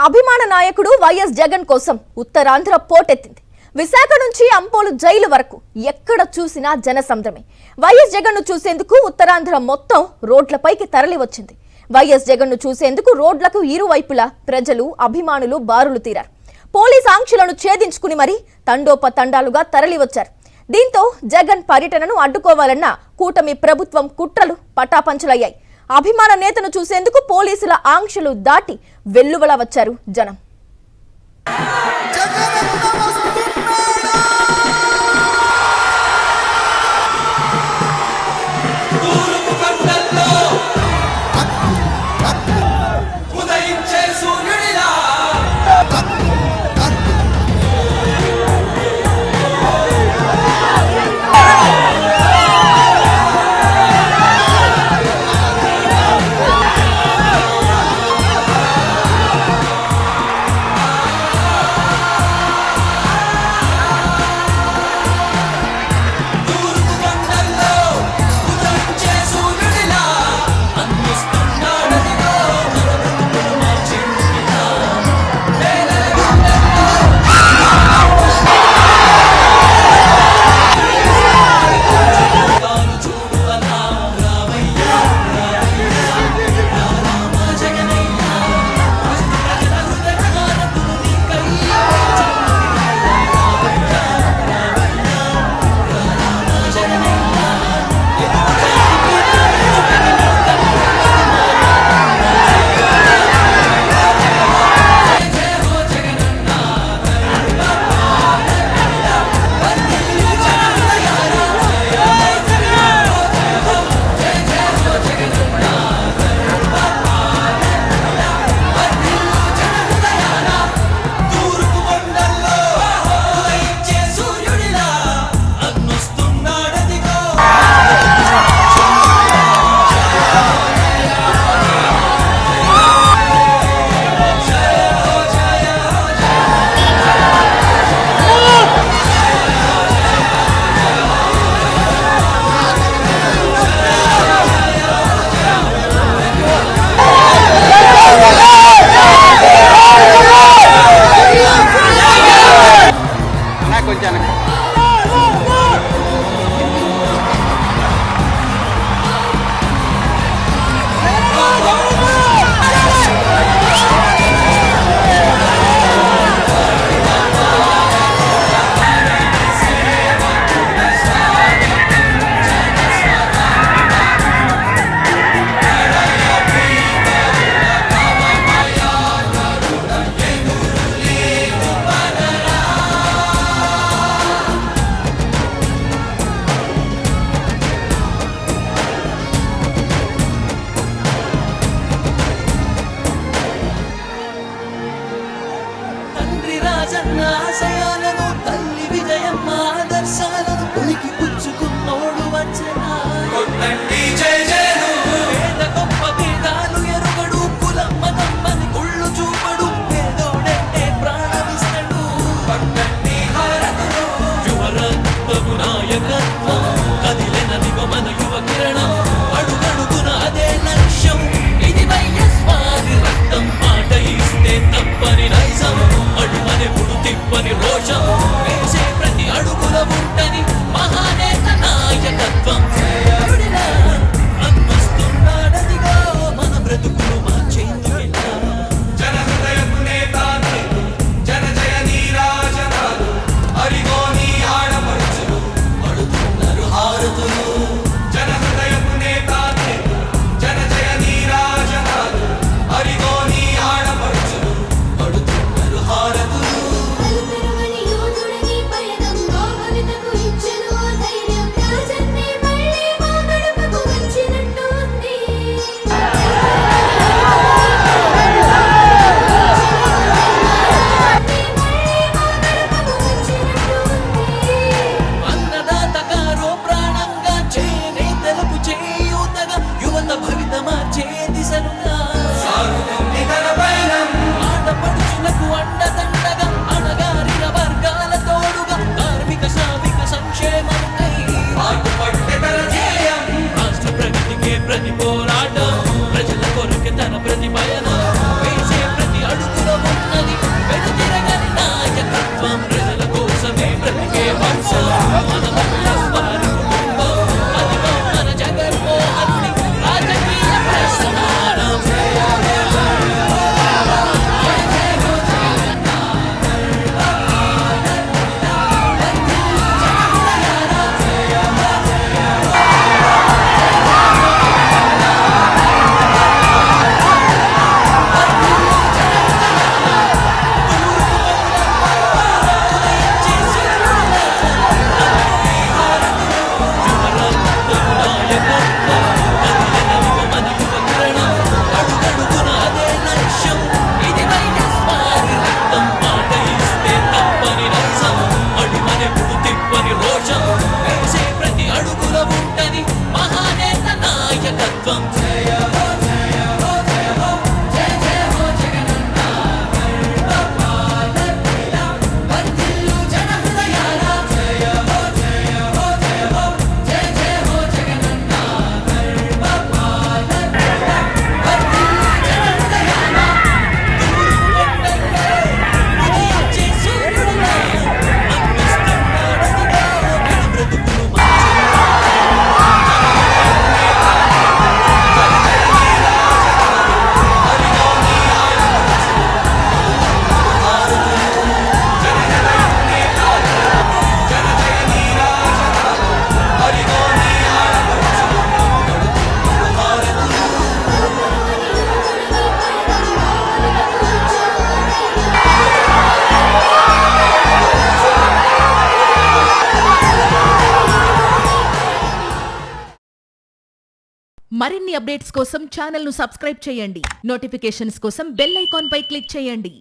అభిమాన నాయకుడు వైఎస్ జగన్ కోసం ఉత్తరాంధ్ర పోటెత్తింది. విశాఖ నుంచి అంపోలు జైలు వరకు ఎక్కడ చూసినా జనసంద్రమే. వైఎస్ జగన్ ను చూసేందుకు ఉత్తరాంధ్ర మొత్తం రోడ్లపైకి తరలి వచ్చింది. వైఎస్ జగన్ ను చూసేందుకు రోడ్లకు ఇరువైపులా ప్రజలు, అభిమానులు బారులు తీరారు. పోలీస్ ఆంక్షలను ఛేదించుకుని మరీ తండోపతండాలుగా తరలి వచ్చారు. దీంతో జగన్ పర్యటనను అడ్డుకోవాలన్న కూటమి ప్రభుత్వం కుట్రలు పటాపంచలయ్యాయి. అభిమాన నేతను చూసేందుకు పోలీసుల ఆంక్షలు దాటి వెల్లువలా వచ్చారు జనం. మరిన్ని అప్డేట్స్ కోసం ఛానల్ ను సబ్స్క్రైబ్ చేయండి. నోటిఫికేషన్స్ కోసం బెల్ ఐకాన్ పై క్లిక్ చేయండి.